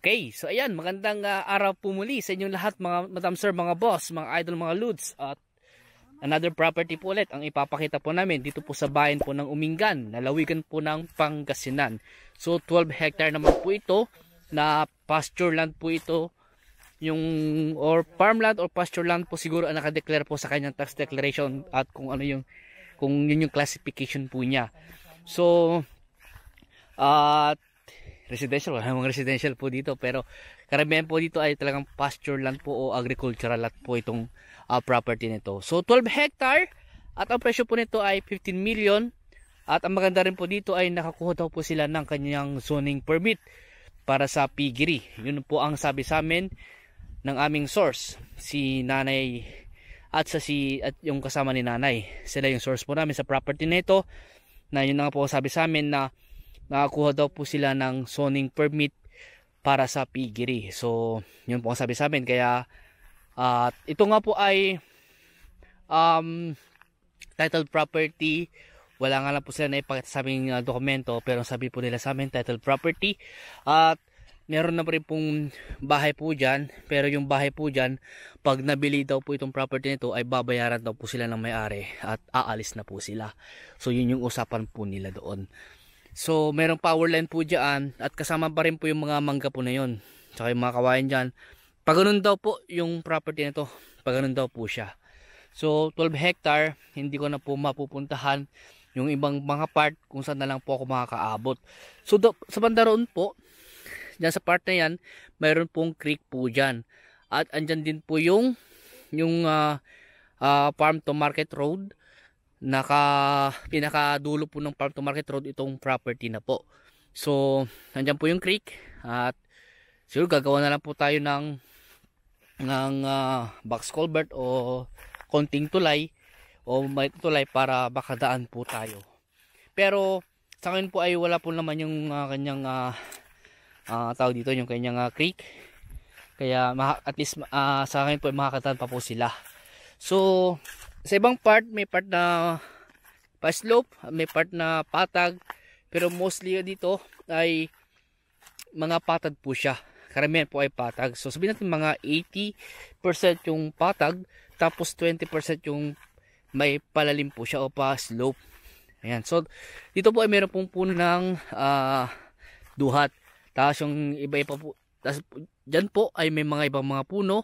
Okay, so ayan, magandang araw po muli sa inyong lahat mga Madam Sir, mga boss, mga idol, mga lods. At another property po ulit ang ipapakita po namin dito po sa bayan po ng Umingan, lalawigan po ng Pangasinan. So 12 hectare naman po ito, na pasture land po ito, yung or farmland or pasture land po siguro ang nakadeclare po sa kanyang tax declaration at kung ano yung, kung yun yung classification po niya. So residential, wala mga residential po dito, pero karamihan po dito ay talagang pasture land po o agricultural land po itong property nito. So 12 hectare at ang presyo po nito ay 15 million at ang maganda rin po dito ay nakakuha daw po sila ng kanyang zoning permit para sa piggery. Yun po ang sabi sa amin ng aming source, si nanay at at yung kasama ni nanay. Sila yung source po namin sa property nito, na yun nga po sabi sa amin na nakakuha daw po sila ng zoning permit para sa piggery. So yun po ang sabi sa amin. Kaya ito nga po ay titled property. Wala nga lang po sila na ipakita sa aming dokumento, pero sabi po nila sa amin titled property. At meron na rin pong bahay po dyan, pero yung bahay po dyan, pag nabili daw po itong property nito ay babayaran daw po sila ng may-ari at aalis na po sila. So yun yung usapan po nila doon. So merong power line po dyan at kasama pa rin po yung mga mangga po na yun, saka yung mga kawayan dyan. Pag ganun daw po yung property nito, pag ganun daw po siya. So 12 hectare, hindi ko na po mapupuntahan yung ibang mga part kung saan na lang po ako makakaabot. So sa banda roon po, dyan sa part na yan, mayroon pong creek po dyan. At andyan din po yung farm to market road. Pinakadulo po ng farm to market road itong property na po. So andyan po yung creek at siguro gagawa na lang po tayo ng box culvert o konting tulay o may tulay para makadaan po tayo. Pero sa akin po ay wala po naman yung kanyang tawag dito, yung kanyang creek. Kaya at least sa akin po ay makakadaan pa po sila. So sa ibang part, may part na pa-slope, may part na patag, pero mostly dito ay mga patag po siya. Karamihan po ay patag. So sabihin natin mga 80% yung patag, tapos 20% yung may palalim po siya o pa-slope. Ayan. So dito po ay meron pong puno ng duhat. Tapos yung iba-iba po, tapos dyan po ay may mga ibang mga puno.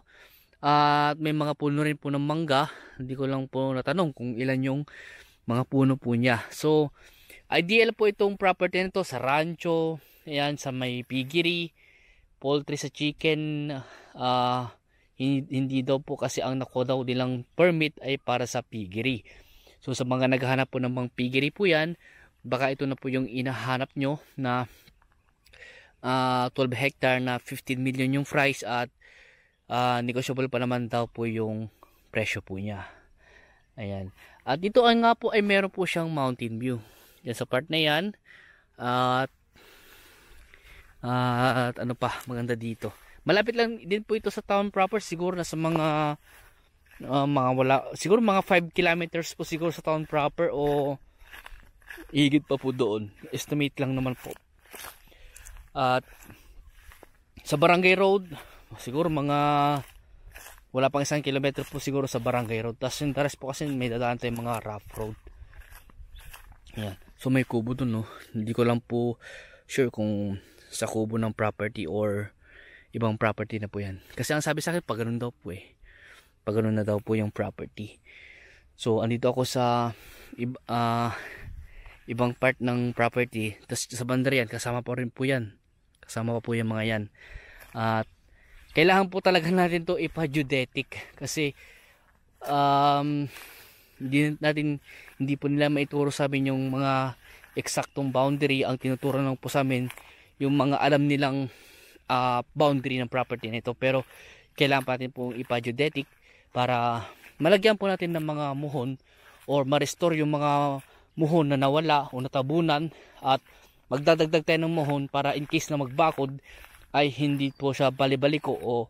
At may mga puno rin po ng mangga. Hindi ko lang po natanong kung ilan yung mga puno po niya. So ideal po itong property nito sa rancho, ayan, sa may piggery, poultry, sa chicken. Hindi daw po kasi ang nakuha daw nilang permit ay para sa piggery. So sa mga naghahanap po ng mga piggery po yan, baka ito na po yung inahanap nyo na 12 hectare na 15 million yung price at negotiable pa naman daw po yung presyo po niya. Ayan. At dito nga po ay meron po siyang mountain view. Yan sa part na yan. At ano pa, maganda dito. Malapit lang din po ito sa town proper. Siguro na sa mga siguro mga 5 kilometers po siguro sa town proper o higit pa po doon. Estimate lang naman po. At sa Barangay Road, siguro mga wala pang 1 kilometro po siguro sa Barangay Road. Tapos yung tares po kasi may dadaan tayong mga rough road. Ayan. So may kubo dun, no. Hindi ko lang po sure kung sa kubo ng property or ibang property na po yan. Kasi ang sabi sa akin, pag ganun daw po eh. Pag ganun na daw po yung property. So andito ako sa ibang part ng property. Tapos sa banda yan, kasama pa rin po yan. Kasama pa po yung mga yan. At kailangan po talaga natin to ipa-geodetic kasi hindi po nila maituro sa amin yung mga eksaktong boundary. Ang tinuturo lang po sa amin yung mga alam nilang boundary ng property nito, pero kailangan pa natin po ipa-geodetic para malagyan po natin ng mga muhon or ma-restore yung mga muhon na nawala o natabunan at magdadagdag tayo ng muhon para in case na magbakod ay hindi po siya bali-baliko o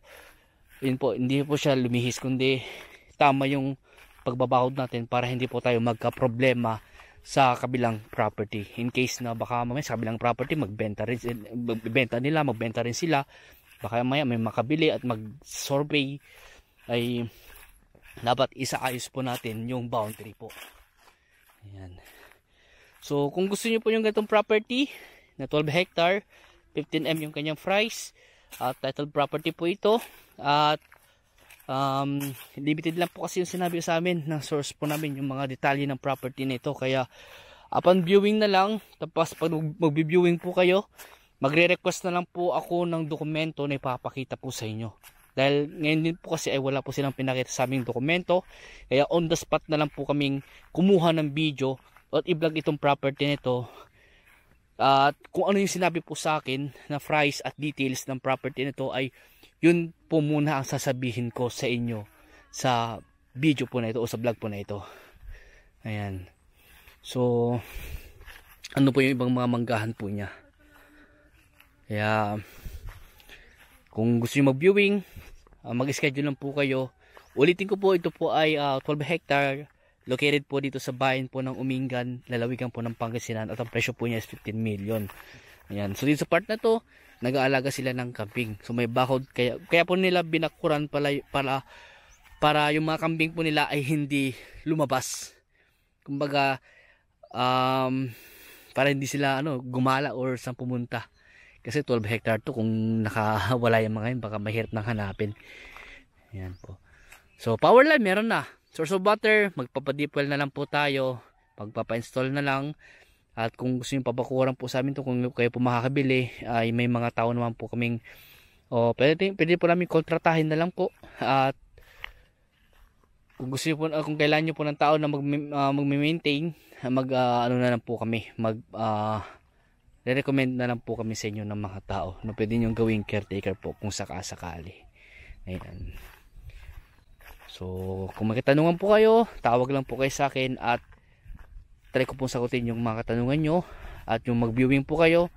yun po, hindi po siya lumihis, kundi tama yung pagbabakod natin para hindi po tayo magka-problema sa kabilang property. In case na baka mamaya sa kabilang property magbenta rin sila baka maya may makabili at mag-survey, ay dapat isaayos po natin yung boundary po. Ayan. So kung gusto niyo po yung ganitong property na 12 hectare, 15M yung kanyang price, at titled property po ito, at limited lang po kasi yung sinabi sa amin ng source po namin yung mga detalye ng property nito. Kaya upon viewing na lang, tapos pag mag-viewing po kayo, magre-request na lang po ako ng dokumento na ipapakita po sa inyo. Dahil ngayon din po kasi ay wala po silang pinakita sa aming dokumento, kaya on the spot na lang po kaming kumuha ng video at i-vlog itong property nito. At kung ano yung sinabi po sa akin na price at details ng property nito, ay yun po muna ang sasabihin ko sa inyo sa video po na ito o sa vlog po na ito. Ayan. So ano po yung ibang mga manggahan po niya. Kaya kung gusto niyo mag-viewing, mag-schedule lang po kayo. Ulitin ko po, ito po ay 12 hectare, located po dito sa bayan po ng Umingan, lalawigan po ng Pangasinan, at ang presyo po niya is 15 million. Ayan. So dito sa part na to, nag-aalaga sila ng kambing. So may bakod, kaya po nila binakuran para yung mga kambing po nila ay hindi lumabas. Kumbaga para hindi sila gumala or saan pumunta. Kasi 12 hectare to, kung nakawala yung mga yun, baka mahirap nang hanapin. Ayan po. So power line meron na. Source of water, magpapa-deep well na lang po tayo. Magpapa-install na lang. At kung gusto nyo pabakuran po sa amin to, kung kayo po makakabili, ay may mga tao naman po kaming pwede po namin kontratahin na lang po. At kung gusto nyo po, kung kailangan nyo po ng tao na mag-maintain, ano na lang po kami, recommend na lang po kami sa inyo ng mga tao na pwede nyo gawing caretaker po kung sakasakali. Ayan. So kung may katanungan po kayo, tawag lang po kayo sa akin at try ko pong sagutin yung mga katanungan nyo. At yung mag-viewing po kayo,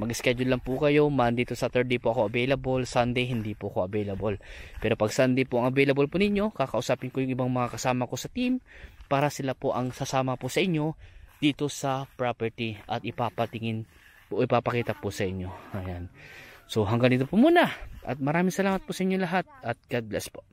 mag-schedule lang po kayo. Monday to Saturday po ako available, Sunday hindi po ako available. Pero pag Sunday po ang available po ninyo, kakausapin ko yung ibang mga kasama ko sa team para sila po ang sasama po sa inyo dito sa property at ipapakita po sa inyo. Ayan. So hanggang dito po muna at maraming salamat po sa inyo lahat at God bless po.